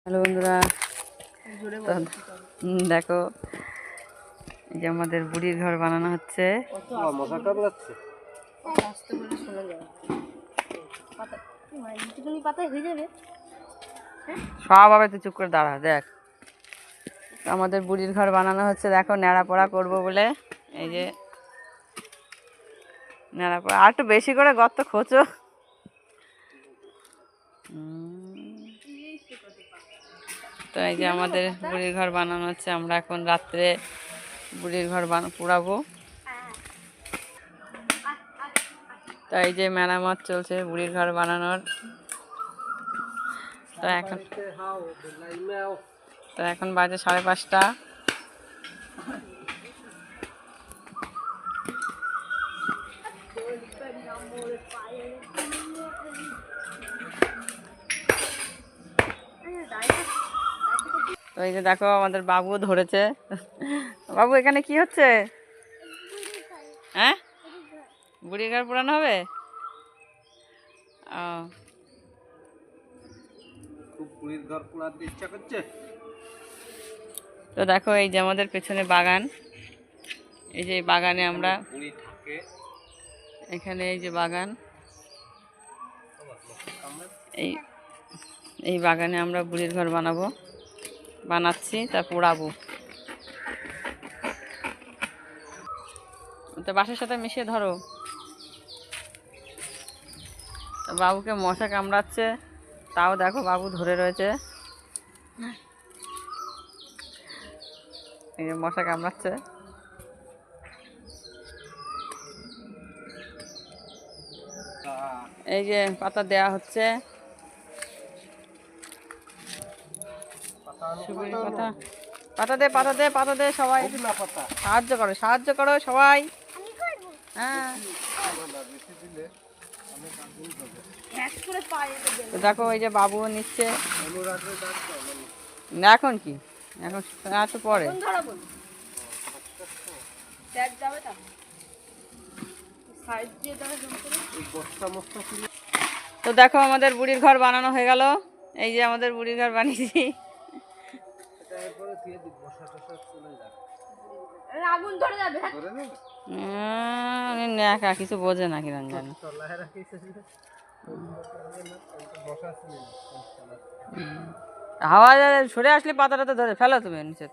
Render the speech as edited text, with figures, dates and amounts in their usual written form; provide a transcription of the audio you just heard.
Hello বন্ধুরা, দেখো এই যে আমাদের বুড়ির ঘর বানানো হচ্ছে। সব আবার তুই চুপ করে দাঁড়া। দেখ আমাদের বুড়ির ঘর বানানো হচ্ছে, দেখো ন্যাড়াপড়া করবো বলে। এই যে ন্যাড়াপড়া, আর একটু বেশি করে গর্ত খোঁচো। তো এই যে আমাদের বুড়ির ঘর বানানো হচ্ছে। আমরা এখন রাত্রে বুড়ির ঘর পোড়াবো। তো এই যে মেরামত চলছে বুড়ির ঘর বানানোর। তো এখন বাজে 5:30। তো এই যে দেখো আমাদের বাবুও ধরেছে। বাবু এখানে কি হচ্ছে? হ্যাঁ, বুড়ির ঘর পোড়ানো হবে। তো দেখো এই যে আমাদের পেছনে বাগান। এই যে বাগানে আমরা, এখানে এই যে বাগান, এই বাগানে আমরা বুড়ির ঘর বানাচ্ছি, তা পোড়াবো। তো বাসার সাথে মিশিয়ে ধরো। বাবুকে মশা কামড়াচ্ছে, তাও দেখো বাবু ধরে রয়েছে। এই যে মশা কামড়াচ্ছে। এই যে পাতা দেয়া হচ্ছে, সুপারি পাতা। পাতা দে সবাই। সাহায্য করো সবাই। হ্যাঁ, দেখো এই যে বাবুও নিচ্ছে। না এখন কি, এখন এত পরে। তো দেখো আমাদের বুড়ির ঘর বানানো হয়ে গেল। এই যে আমাদের বুড়ির ঘর বানিয়েছি। একা কিছু বোঝে না কি রঞ্জন। হাওয়া সরে আসলে পাতাটা তো ধরে ফেলো তুমি নিচের।